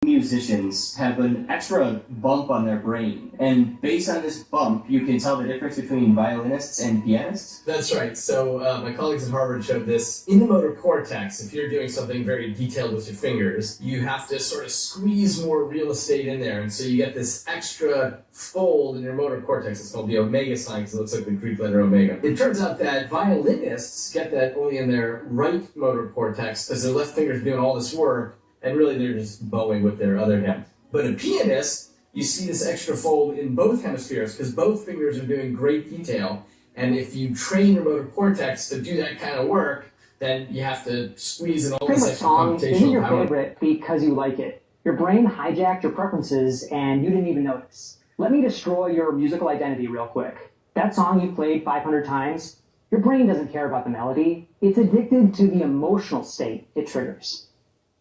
musicians have an extra bump on their brain, and based on this bump, you can tell the difference between violinists and pianists? That's right. So my colleagues at Harvard showed this. In the motor cortex, if you're doing something very detailed with your fingers, you have to sort of squeeze more real estate in there, and so you get this extra fold in your motor cortex. It's called the omega sign because it looks like the Greek letter omega. It turns out that violinists get that only in their right motor cortex because their left fingers are doing all this work, and really they're just bowing with their other hand. But a pianist, you see this extra fold in both hemispheres because both fingers are doing great detail. And if you train your motor cortex to do that kind of work, then you have to squeeze in all this extra computational power. Isn't your favorite because you like it? Your brain hijacked your preferences and you didn't even notice. Let me destroy your musical identity real quick. That song you played 500 times, your brain doesn't care about the melody. It's addicted to the emotional state it triggers.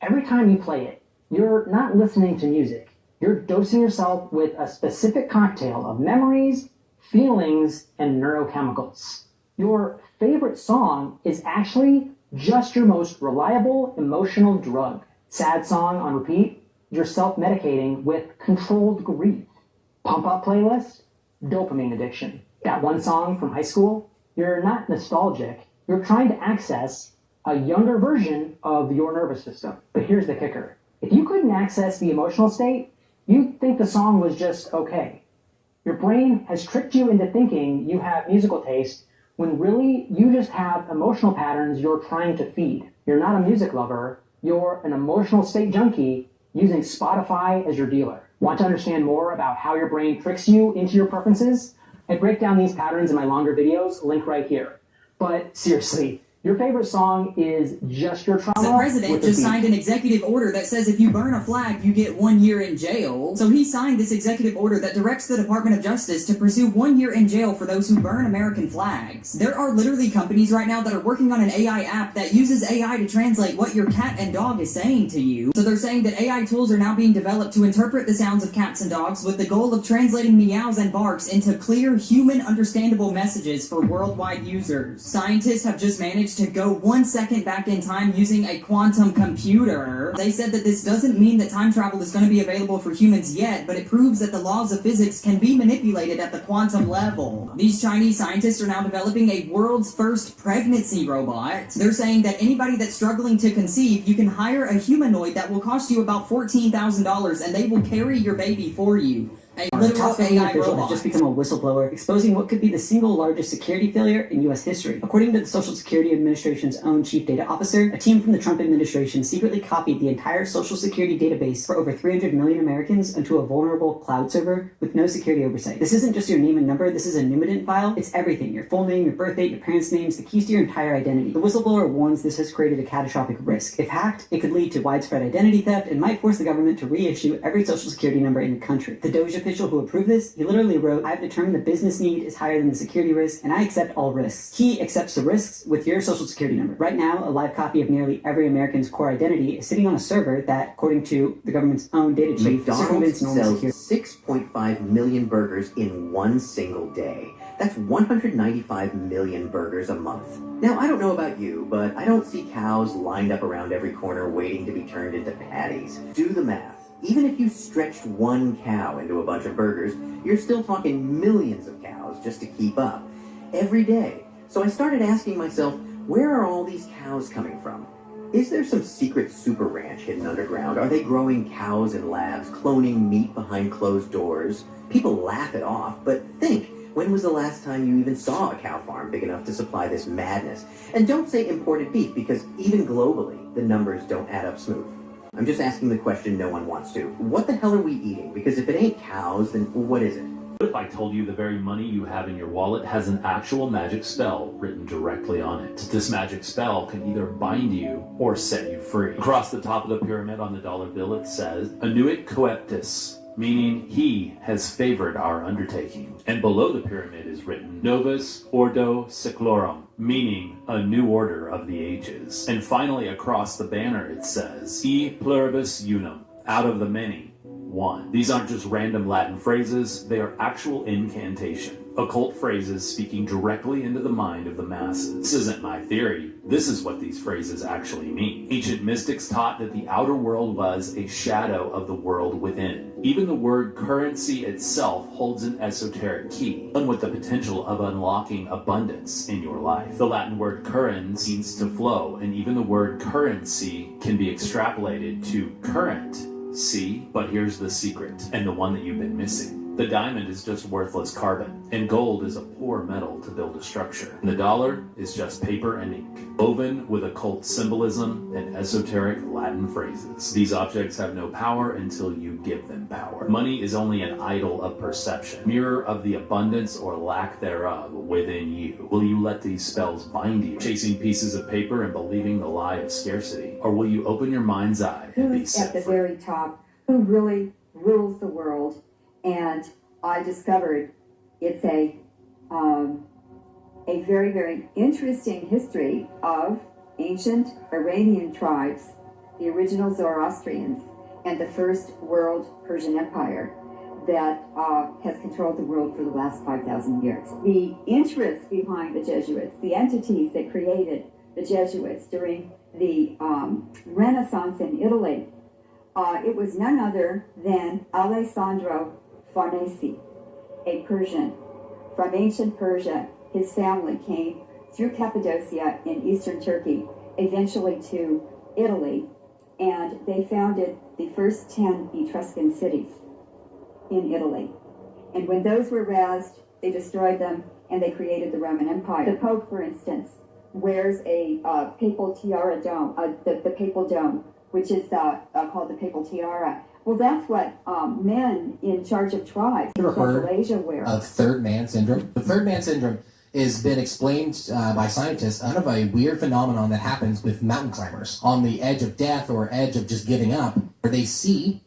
Every time you play it, you're not listening to music. You're dosing yourself with a specific cocktail of memories, feelings, and neurochemicals. Your favorite song is actually just your most reliable emotional drug. Sad song on repeat, you're self-medicating with controlled grief. Pump-up playlist, dopamine addiction. That one song from high school, you're not nostalgic. You're trying to access a younger version of your nervous system. But here's the kicker. If you couldn't access the emotional state, you'd think the song was just okay. Your brain has tricked you into thinking you have musical taste when really you just have emotional patterns you're trying to feed. You're not a music lover, you're an emotional state junkie using Spotify as your dealer. Want to understand more about how your brain tricks you into your preferences? I break down these patterns in my longer videos, link right here. But seriously, your favorite song is just your trauma. The president just signed an executive order that says if you burn a flag, you get 1 year in jail. So he signed this executive order that directs the Department of Justice to pursue 1 year in jail for those who burn American flags. There are literally companies right now that are working on an AI app that uses AI to translate what your cat and dog is saying to you. So they're saying that AI tools are now being developed to interpret the sounds of cats and dogs with the goal of translating meows and barks into clear, human understandable messages for worldwide users. Scientists have just managed to go 1 second back in time using a quantum computer. They said that this doesn't mean that time travel is going to be available for humans yet, but it proves that the laws of physics can be manipulated at the quantum level. These Chinese scientists are now developing a world's first pregnancy robot. They're saying that anybody that's struggling to conceive, you can hire a humanoid that will cost you about $14,000 and they will carry your baby for you. A literal AI robot has just become a whistleblower, exposing what could be the single largest security failure in U.S. history. According to the Social Security Administration's own chief data officer, a team from the Trump administration secretly copied the entire Social Security database for over 300 million Americans onto a vulnerable cloud server with no security oversight. This isn't just your name and number, this is a Numident file. It's everything: your full name, your birth date, your parents' names, the keys to your entire identity. The whistleblower warns this has created a catastrophic risk. If hacked, it could lead to widespread identity theft and might force the government to reissue every Social Security number in the country. The Doge official who approved this, he literally wrote, "I've determined the business need is higher than the security risk, and I accept all risks." He accepts the risks with your Social Security number. Right now, a live copy of nearly every American's core identity is sitting on a server that, according to the government's own data chief, McDonald's sells 6.5 million burgers in one single day. That's 195 million burgers a month. Now, I don't know about you, but I don't see cows lined up around every corner waiting to be turned into patties. Do the math. Even if you stretched one cow into a bunch of burgers, you're still talking millions of cows just to keep up every day. So I started asking myself, where are all these cows coming from? Is there some secret super ranch hidden underground? Are they growing cows in labs, cloning meat behind closed doors? People laugh it off, but think, when was the last time you even saw a cow farm big enough to supply this madness? And don't say imported beef, because even globally, the numbers don't add up smooth. I'm just asking the question no one wants to. What the hell are we eating? Because if it ain't cows, then what is it? What if I told you the very money you have in your wallet has an actual magic spell written directly on it? This magic spell can either bind you or set you free. Across the top of the pyramid on the dollar bill it says, "Annuit coeptis," meaning he has favored our undertaking. And below the pyramid is written, "Novus Ordo Seclorum," meaning a new order of the ages. And finally across the banner it says, "E pluribus unum," out of the many, one. These aren't just random Latin phrases, they are actual incantation. Occult phrases speaking directly into the mind of the masses. This isn't my theory. This is what these phrases actually mean. Ancient mystics taught that the outer world was a shadow of the world within. Even the word currency itself holds an esoteric key, one with the potential of unlocking abundance in your life. The Latin word currens means to flow, and even the word currency can be extrapolated to current. See? But here's the secret, and the one that you've been missing. The diamond is just worthless carbon, and gold is a poor metal to build a structure. And the dollar is just paper and ink, woven with occult symbolism and esoteric Latin phrases. These objects have no power until you give them power. Money is only an idol of perception, mirror of the abundance or lack thereof within you. Will you let these spells bind you, chasing pieces of paper and believing the lie of scarcity? Or will you open your mind's eye and be set at the free? very top, who really rules the world? And I discovered it's a very, very interesting history of ancient Iranian tribes, the original Zoroastrians, and the first world Persian Empire that has controlled the world for the last 5,000 years. The interest behind the Jesuits, the entities that created the Jesuits during the Renaissance in Italy, it was none other than Alessandro Farnese, a Persian from ancient Persia. His family came through Cappadocia in eastern Turkey, eventually to Italy, and they founded the first 10 Etruscan cities in Italy. And when those were razed, they destroyed them and they created the Roman Empire. The Pope, for instance, wears a papal tiara dome, the papal dome, which is called the papal tiara. Well, that's what men in charge of tribes in Central Asia wear. Of third man syndrome. The third man syndrome has been explained by scientists out of a weird phenomenon that happens with mountain climbers on the edge of death or edge of just giving up, where they see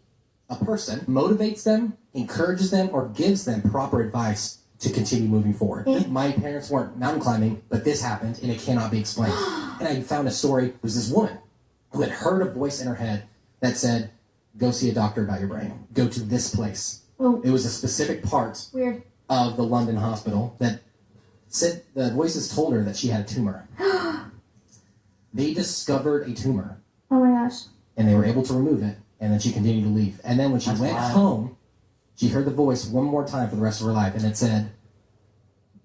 a person, motivates them, encourages them, or gives them proper advice to continue moving forward. My parents weren't mountain climbing, but this happened, and it cannot be explained. And I found a story. It was this woman who had heard a voice in her head that said, go see a doctor about your brain. Go to this place. Oh. It was a specific part Weird. of the London hospital that said the voices told her that she had a tumor. They discovered a tumor. Oh my gosh. And they were able to remove it, and then she continued to leave. And then when she went home, she heard the voice one more time for the rest of her life, and it said,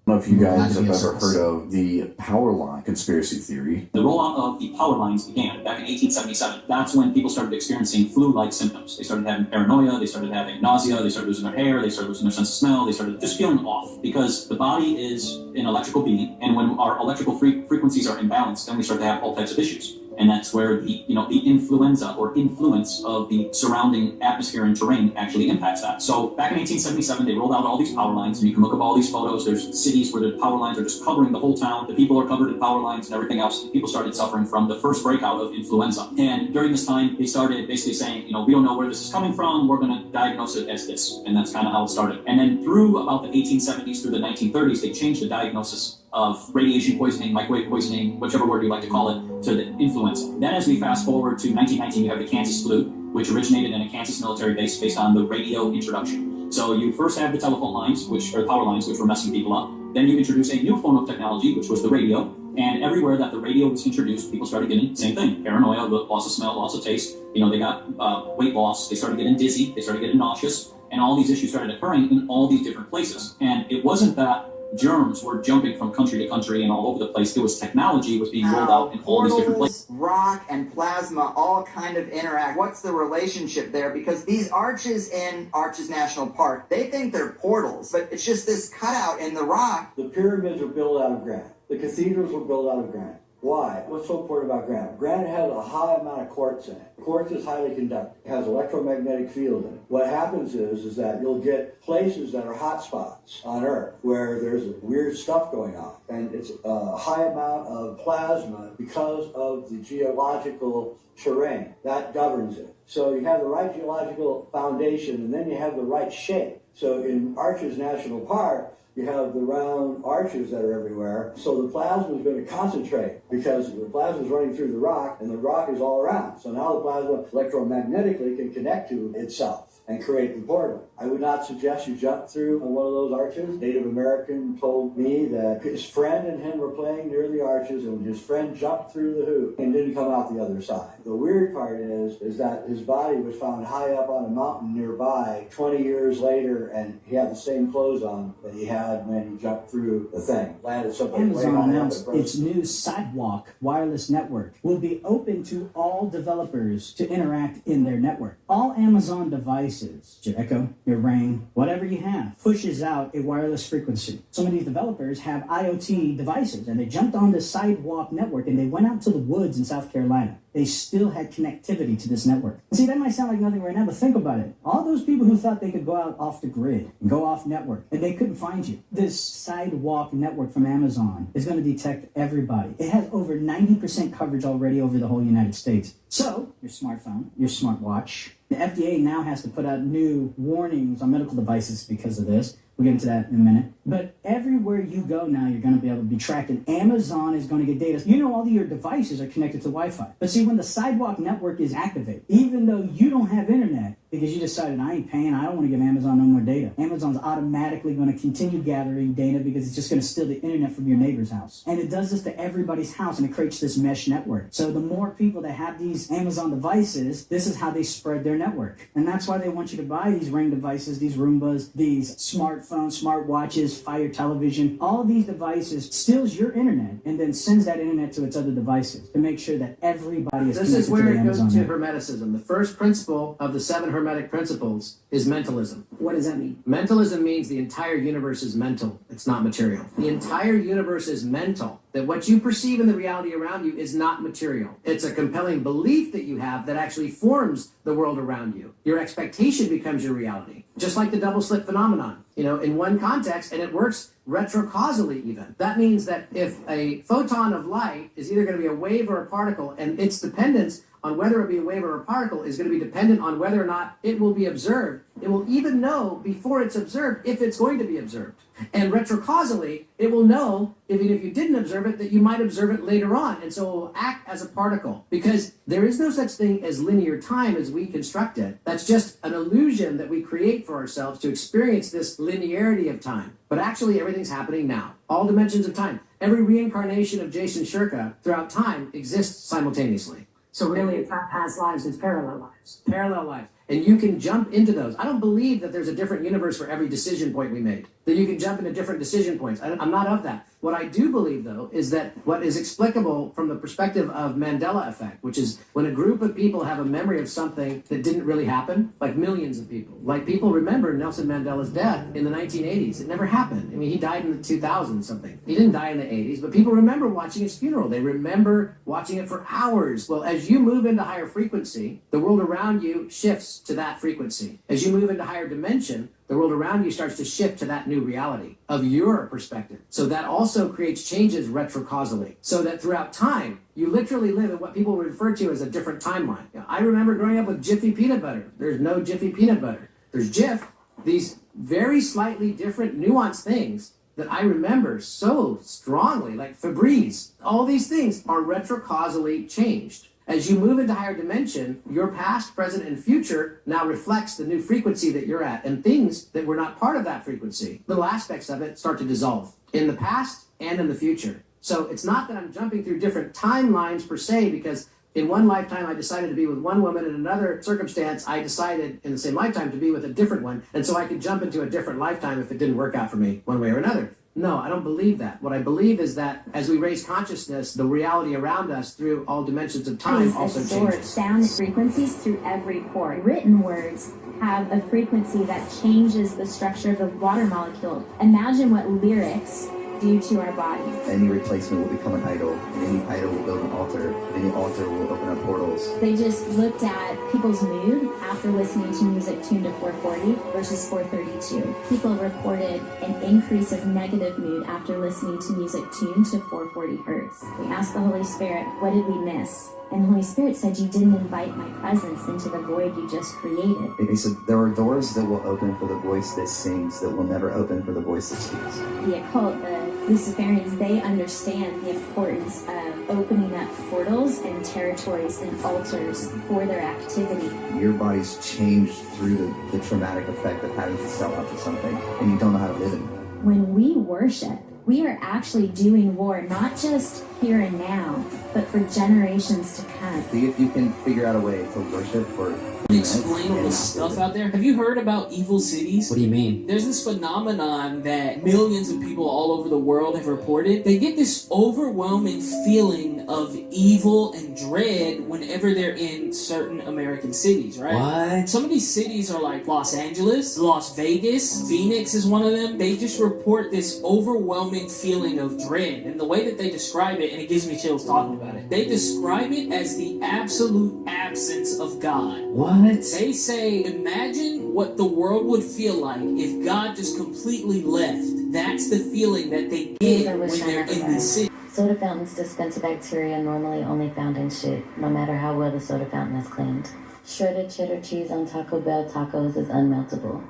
I don't know if you guys have ever heard of the power line conspiracy theory. The rollout of the power lines began back in 1877. That's when people started experiencing flu-like symptoms. They started having paranoia, they started having nausea, they started losing their hair, they started losing their sense of smell, they started just feeling off, because the body is an electrical being, and when our electrical frequencies are imbalanced, then we start to have all types of issues. And that's where the influenza or influence of the surrounding atmosphere and terrain actually impacts that. So back in 1877, they rolled out all these power lines, and you can look up all these photos. There's cities where the power lines are just covering the whole town. The people are covered in power lines and everything else. People started suffering from the first breakout of influenza. And during this time, they started basically saying, we don't know where this is coming from. We're going to diagnose it as this. And that's kind of how it started. And then through about the 1870s through the 1930s, they changed the diagnosis of radiation poisoning, microwave poisoning, whichever word you like to call it, to the influenza. Then as we fast forward to 1919, you have the Kansas flu, which originated in a Kansas military base based on the radio introduction. So you first have the telephone lines, or power lines, which were messing people up. Then you introduce a new form of technology, which was the radio. And everywhere that the radio was introduced, people started getting the same thing. Paranoia, loss of smell, loss of taste. They got weight loss. They started getting dizzy. They started getting nauseous. And all these issues started occurring in all these different places. And it wasn't that germs were jumping from country to country and all over the place. It was technology was being rolled out in all these different places. Rock and plasma all kind of interact. What's the relationship there? Because these arches in Arches National Park, they think they're portals, but it's just this cutout in the rock. The pyramids are built out of granite. The cathedrals were built out of granite. Why? What's so important about granite? Granite has a high amount of quartz in it. Quartz is highly conductive. It has electromagnetic field in it. What happens is that you'll get places that are hot spots on Earth where there's weird stuff going on. And it's a high amount of plasma because of the geological terrain. That governs it. So you have the right geological foundation, and then you have the right shape. So in Arches National Park, you have the round arches that are everywhere. So the plasma is going to concentrate because the plasma is running through the rock and the rock is all around. So now the plasma electromagnetically can connect to itself and create the portal. I would not suggest you jump through on one of those arches. Native American told me that his friend and him were playing near the arches and his friend jumped through the hoop and didn't come out the other side. The weird part is that his body was found high up on a mountain nearby 20 years later, and he had the same clothes on that he had when he jumped through the thing. Landed something. Amazon announced its new Sidewalk wireless network will be open to all developers to interact in their network. All Amazon devices, your Echo, your Ring, whatever you have, pushes out a wireless frequency. Some of these developers have IoT devices, and they jumped on the Sidewalk network, and they went out to the woods in South Carolina. They still had connectivity to this network. See, that might sound like nothing right now, but think about it. All those people who thought they could go out off the grid and go off network, and they couldn't find you. This Sidewalk network from Amazon is going to detect everybody. It has over 90% coverage already over the whole United States. So, your smartphone, your smartwatch, the FDA now has to put out new warnings on medical devices because of this. We'll get into that in a minute. But everywhere you go now, you're going to be able to be tracked, and Amazon is going to get data. You know all of your devices are connected to Wi-Fi. But see, when the Sidewalk network is activated, even though you don't have internet, because you decided, I ain't paying, I don't want to give Amazon no more data, Amazon's automatically going to continue gathering data because it's just going to steal the internet from your neighbor's house. And it does this to everybody's house, and it creates this mesh network. So the more people that have these Amazon devices, this is how they spread their network. And that's why they want you to buy these Ring devices, these Roombas, these smartphones, smartwatches, Fire television. All of these devices steals your internet and then sends that internet to its other devices to make sure that everybody is connected to the Amazon network. This is where it goes to Hermeticism. The first principle of the 7 Hermetic principles is mentalism. What does that mean? Mentalism means the entire universe is mental. It's not material. The entire universe is mental. That what you perceive in the reality around you is not material. It's a compelling belief that you have that actually forms the world around you. Your expectation becomes your reality. Just like the double slit phenomenon, in one context, and it works retrocausally even. That means that if a photon of light is either going to be a wave or a particle, and its dependence on whether it be a wave or a particle is going to be dependent on whether or not it will be observed, it will even know before it's observed if it's going to be observed. And retrocausally, it will know, even if you didn't observe it, that you might observe it later on. And so it will act as a particle. Because there is no such thing as linear time as we construct it. That's just an illusion that we create for ourselves to experience this linearity of time. But actually, everything's happening now. All dimensions of time. Every reincarnation of Jason Shirka throughout time exists simultaneously. So really, it's not past lives, it's parallel lives. Parallel lives. And you can jump into those. I don't believe that there's a different universe for every decision point we made. That you can jump into different decision points. I'm not of that. What I do believe, though, is that what is explicable from the perspective of Mandela effect, which is when a group of people have a memory of something that didn't really happen, like millions of people. Like people remember Nelson Mandela's death in the 1980s. It never happened. I mean, he died in the 2000s something. He didn't die in the 80s, but people remember watching his funeral. They remember watching it for hours. Well, as you move into higher frequency, the world around you shifts to that frequency. As you move into higher dimension, the world around you starts to shift to that new reality of your perspective. So that also creates changes retrocausally. So that throughout time, you literally live in what people refer to as a different timeline. I remember growing up with Jiffy peanut butter. There's no Jiffy peanut butter. There's Jif. These very slightly different nuanced things that I remember so strongly, like Febreze. All these things are retrocausally changed. As you move into higher dimension, your past, present, and future now reflects the new frequency that you're at, and things that were not part of that frequency, little aspects of it start to dissolve in the past and in the future. So it's not that I'm jumping through different timelines per se, because in one lifetime I decided to be with one woman, in another circumstance I decided in the same lifetime to be with a different one, and so I could jump into a different lifetime if it didn't work out for me one way or another. No, I don't believe that. What I believe is that as we raise consciousness, the reality around us through all dimensions of time also changes. Sound frequencies through every pore. Written words have a frequency that changes the structure of the water molecule. Imagine what lyrics do to our body. Any replacement will become an idol. Any idol will build an altar. Any altar will open a portal Visuals. They just looked at people's mood after listening to music tuned to 440 versus 432. People reported an increase of negative mood after listening to music tuned to 440 hertz. We asked the Holy Spirit, what did we miss? And the Holy Spirit said, you didn't invite my presence into the void you just created. They said there are doors that will open for the voice that sings that will never open for the voice that speaks. The occult, the Luciferians, they understand the importance of opening up portals and territories and altars for their activity. Your body's changed through the traumatic effect of having to sell out to something, and you don't know how to live in it. When we worship, we are actually doing war, not just here and now, but for generations to come. See if you can figure out a way to worship for explainable stuff out there. Have you heard about evil cities? What do you mean? There's this phenomenon that millions of people all over the world have reported. They get this overwhelming feeling of evil and dread whenever they're in certain American cities, right? What? Some of these cities are like Los Angeles, Las Vegas, Phoenix is one of them. They just report this overwhelming feeling of dread. And the way that they describe it, and it gives me chills talking about it, they describe it as the absolute absence of God. What? They say, imagine what the world would feel like if God just completely left. That's the feeling that they get when they're in these cities. Soda fountains dispense bacteria normally only found in shit, no matter how well the soda fountain is cleaned. Shredded cheddar cheese on Taco Bell tacos is unmeltable.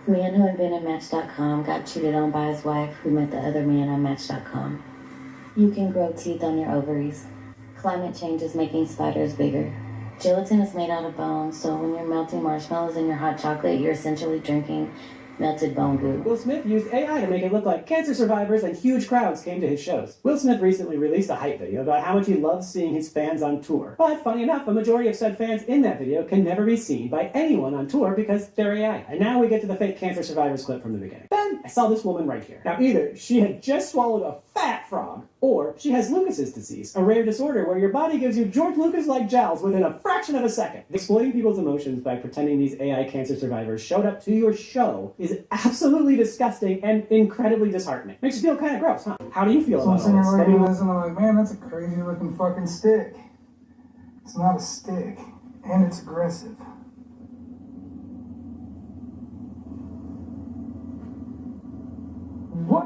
Man who invented Match.com got cheated on by his wife who met the other man on Match.com. You can grow teeth on your ovaries. Climate change is making spiders bigger. Gelatin is made out of bone, so when you're melting marshmallows in your hot chocolate, you're essentially drinking melted bone goo. Will Smith used AI to make it look like cancer survivors and huge crowds came to his shows. Will Smith recently released a hype video about how much he loves seeing his fans on tour. But funny enough, a majority of said fans in that video can never be seen by anyone on tour because they're AI. And now we get to the fake cancer survivors clip from the beginning. Then I saw this woman right here. Now either she had just swallowed a fat frog, or she has Lucas's disease, a rare disorder where your body gives you George Lucas-like jowls within a fraction of a second. Exploiting people's emotions by pretending these AI cancer survivors showed up to your show is absolutely disgusting and incredibly disheartening. Makes you feel kind of gross, huh? How do you feel about all this? So I'm sitting there looking, I'm like, man, that's a crazy looking fucking stick. It's not a stick, and it's aggressive.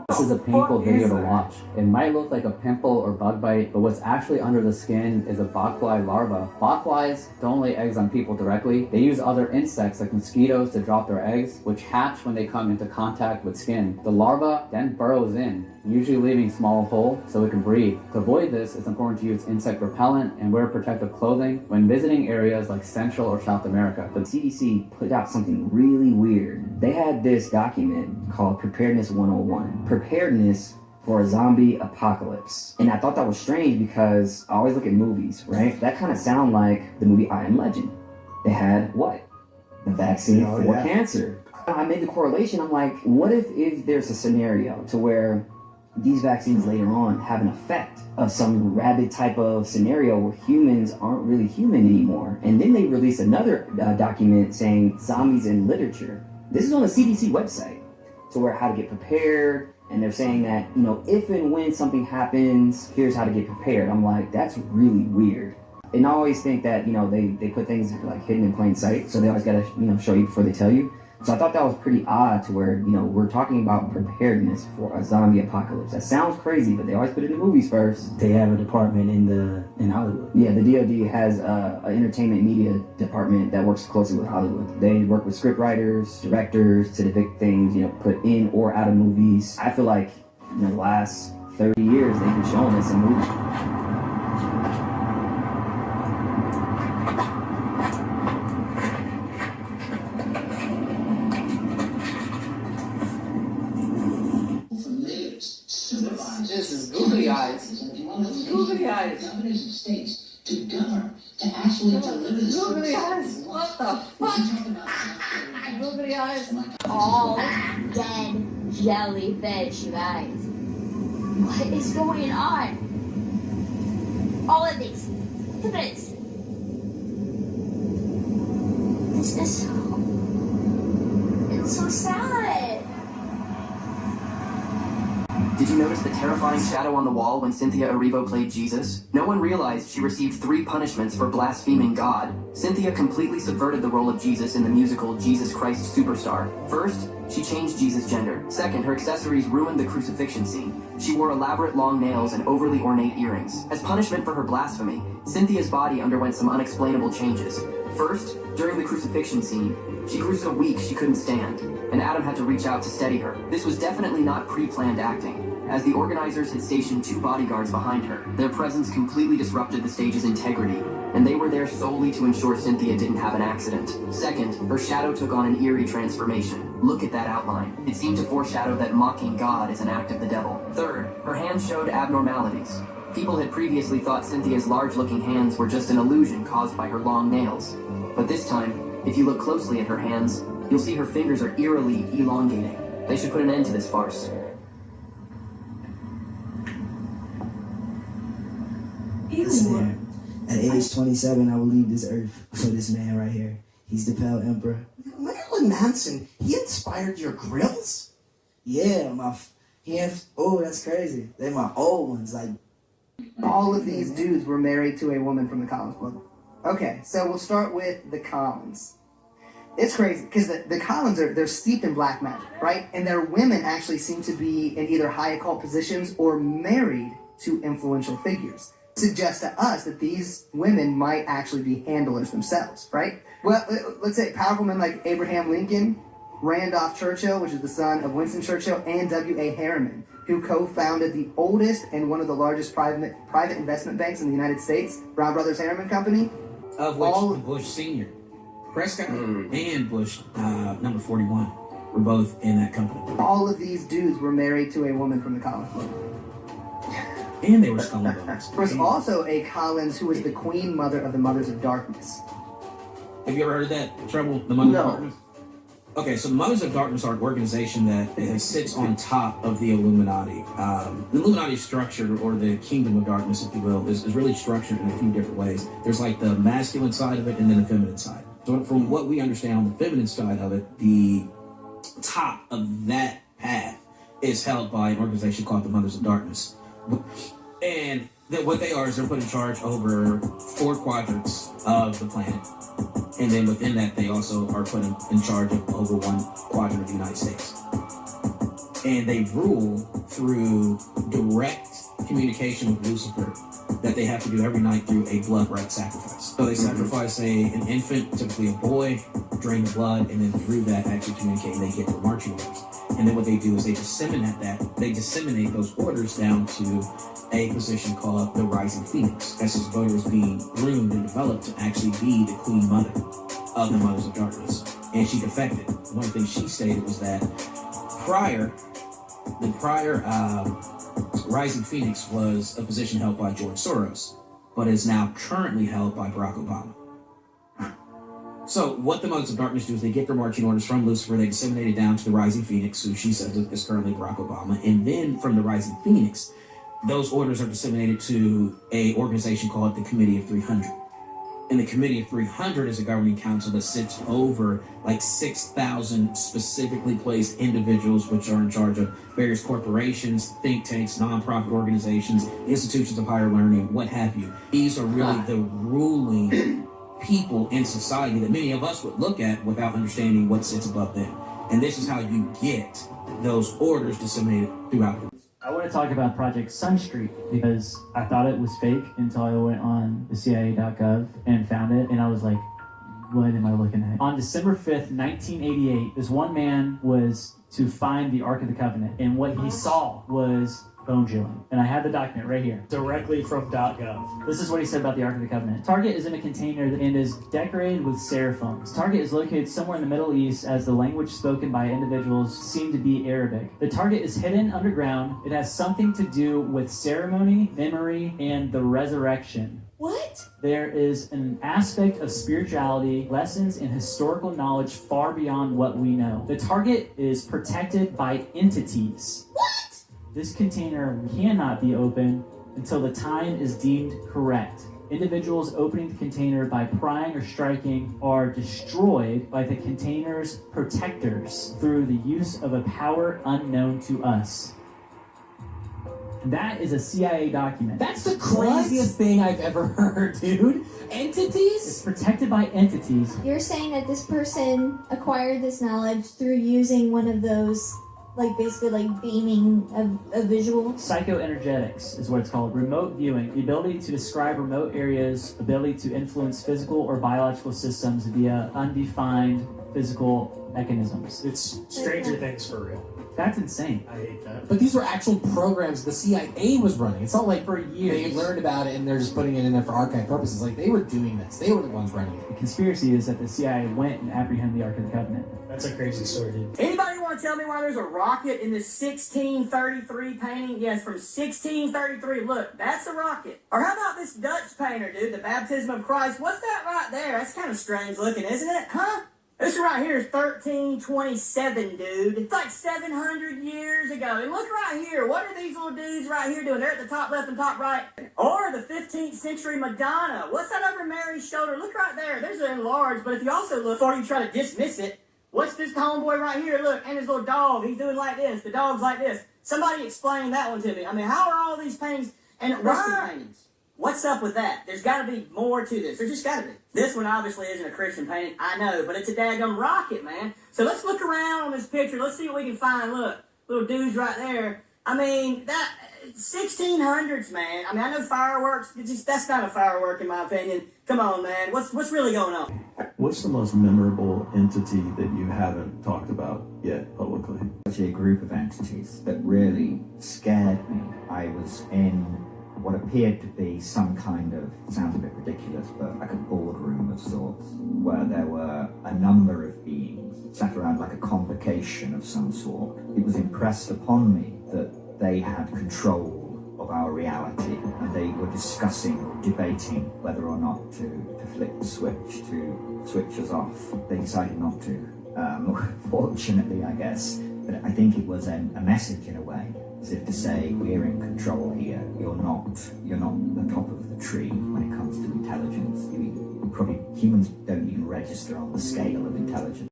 This is a painful video to watch. It might look like a pimple or bug bite, but what's actually under the skin is a botfly larva. Botflies don't lay eggs on people directly. They use other insects like mosquitoes to drop their eggs, which hatch when they come into contact with skin. The larva then burrows in, usually leaving a small hole so it can breathe. To avoid this, it's important to use insect repellent and wear protective clothing when visiting areas like Central or South America. The CDC put out something really weird. They had this document called Preparedness 101. Preparedness for a zombie apocalypse. And I thought that was strange because I always look at movies, right? That kind of sound like the movie I Am Legend. They had what? The vaccine for cancer. I made the correlation. I'm like, what if there's a scenario to where these vaccines later on have an effect of some rabid type of scenario where humans aren't really human anymore? And then they released another document saying zombies in literature. This is on the CDC website. To where how to get prepared, and they're saying that, you know, if and when something happens, here's how to get prepared. I'm like, that's really weird. And I always think that, you know, they put things like hidden in plain sight, so they always gotta, you know, show you before they tell you. So I thought that was pretty odd to where, you know, we're talking about preparedness for a zombie apocalypse. That sounds crazy, but they always put it in the movies first. They have a department in Hollywood. Yeah, the DoD has an entertainment media department that works closely with Hollywood. They work with script writers, directors to depict things, you know, put in or out of movies. I feel like in the last 30 years they've been showing us in movies. This is googly eyes. Googly eyes. Governors of states to govern, to actually deliver the googly eyes. What the fuck? Googly eyes. All dead jellyfish, you guys. What is going on? All of these. Look at this. This is so... It's so sad. Did you notice the terrifying shadow on the wall when Cynthia Erivo played Jesus? No one realized she received 3 punishments for blaspheming God. Cynthia completely subverted the role of Jesus in the musical Jesus Christ Superstar. First, she changed Jesus' gender. Second, her accessories ruined the crucifixion scene. She wore elaborate long nails and overly ornate earrings. As punishment for her blasphemy, Cynthia's body underwent some unexplainable changes. First, during the crucifixion scene, she grew so weak she couldn't stand, and Adam had to reach out to steady her. This was definitely not pre-planned acting, as the organizers had stationed 2 bodyguards behind her. Their presence completely disrupted the stage's integrity, and they were there solely to ensure Cynthia didn't have an accident. Second, her shadow took on an eerie transformation. Look at that outline. It seemed to foreshadow that mocking God is an act of the devil. Third, her hands showed abnormalities. People had previously thought Cynthia's large-looking hands were just an illusion caused by her long nails. But this time, if you look closely at her hands, you'll see her fingers are eerily elongating. They should put an end to this farce. Listen here. At age 27, I will leave this earth for this man right here. He's the Pale Emperor. Marilyn Manson, he inspired your grills? Yeah, oh, that's crazy. They're my old ones, like. All of these dudes were married to a woman from the Collins Club. Okay, so we'll start with the Collins. It's crazy, because the Collins they're steeped in black magic, right? And their women actually seem to be in either high occult positions or married to influential figures. Suggests to us that these women might actually be handlers themselves, right? Well, let's say powerful men like Abraham Lincoln, Randolph Churchill, which is the son of Winston Churchill, and W.A. Harriman, who co-founded the oldest and one of the largest private investment banks in the United States, Brown Brothers Harriman Company. Of which Bush Sr., Prescott, and Bush, number 41, were both in that company. All of these dudes were married to a woman from the Collins Club. And they were skull and bones. There was also a Collins who was the queen mother of the Mothers of Darkness. Have you ever heard of that, Trouble? The Mothers of Darkness? Okay, so the Mothers of Darkness are an organization that sits on top of the Illuminati. The Illuminati structure, or the Kingdom of Darkness, if you will, is really structured in a few different ways. There's like the masculine side of it and then the feminine side. So from what we understand on the feminine side of it, the top of that path is held by an organization called the Mothers of Darkness. And what they are is they're put in charge over 4 quadrants of the planet. And then within that, they also are put in charge of over 1 quadrant of the United States. And they rule through direct communication with Lucifer that they have to do every night through a blood right sacrifice. So they sacrifice an infant, typically a boy, drain the blood, and then through that actually communicate, and they get their marching orders. And then what they do is they disseminate those orders down to a position called the Rising Phoenix. As this voter is being groomed and developed to actually be the queen mother of the Mothers of Darkness. And she defected. One of the things she stated was that the prior Rising Phoenix was a position held by George Soros, but is now currently held by Barack Obama. So what the Mothers of Darkness do is they get their marching orders from Lucifer, they disseminate it down to the Rising Phoenix, who she says is currently Barack Obama, and then from the Rising Phoenix, those orders are disseminated to an organization called the Committee of 300. And the Committee of 300 is a governing council that sits over like 6,000 specifically placed individuals, which are in charge of various corporations, think tanks, nonprofit organizations, institutions of higher learning, what have you. These are really the ruling people in society that many of us would look at without understanding what sits above them. And this is how you get those orders disseminated throughout the I want to talk about Project Sunstreak because I thought it was fake until I went on the CIA.gov and found it, and I was like, what am I looking at? On December 5th, 1988, this one man was to find the Ark of the Covenant, and what he saw was bone chilling. And I have the document right here, directly from .gov. This is what he said about the Ark of the Covenant. Target is in a container and is decorated with seraphims. Target is located somewhere in the Middle East, as the language spoken by individuals seem to be Arabic. The target is hidden underground. It has something to do with ceremony, memory, and the resurrection. What? There is an aspect of spirituality, lessons, and historical knowledge far beyond what we know. The target is protected by entities. What? This container cannot be opened until the time is deemed correct. Individuals opening the container by prying or striking are destroyed by the container's protectors through the use of a power unknown to us. That is a CIA document. That's the craziest thing I've ever heard, dude. Entities? It's protected by entities. You're saying that this person acquired this knowledge through using one of those, like basically like beaming a visual? Psychoenergetics is what it's called. Remote viewing, the ability to describe remote areas, ability to influence physical or biological systems via undefined physical mechanisms. It's Stranger Things for real. That's insane. I hate that. But these were actual programs the CIA was running. It's not like for years they learned about it and they're just putting it in there for archive purposes. Like, they were doing this. They were the ones running it. The conspiracy is that the CIA went and apprehended the Ark of the Covenant. That's a crazy story, dude. Anybody want to tell me why there's a rocket in this 1633 painting? Yes, from 1633. Look, that's a rocket. Or how about this Dutch painter, dude? The Baptism of Christ. What's that right there? That's kind of strange looking, isn't it? Huh? This right here is 1327, dude. It's like 700 years ago. And look right here. What are these little dudes right here doing? They're at the top left and top right. Or the 15th century Madonna. What's that over Mary's shoulder? Look right there. There's an enlarged. But if you also look, before you try to dismiss it, what's this homeboy right here? Look, and his little dog. He's doing like this. The dog's like this. Somebody explain that one to me. I mean, how are all these paintings and Western paintings? What's up with that? There's got to be more to this. There's just got to be. This one obviously isn't a Christian painting, I know, but it's a daggum rocket, man. So let's look around on this picture. Let's see what we can find. Look, little dudes right there. I mean, that 1600s, man. I mean, I know fireworks. That's not a firework in my opinion. Come on, man. What's really going on? What's the most memorable entity that you haven't talked about yet publicly? Actually, a group of entities that really scared me. I was in what appeared to be some kind of, sounds a bit ridiculous, but like a boardroom of sorts, where there were a number of beings sat around like a convocation of some sort. It was impressed upon me that they had control of our reality, and they were discussing, debating whether or not to flick the switch, to switch us off. They decided not to, fortunately, I guess. But I think it was a message in a way, as if to say, we're in control here. You're not the top of the tree when it comes to intelligence. Humans don't even register on the scale of intelligence.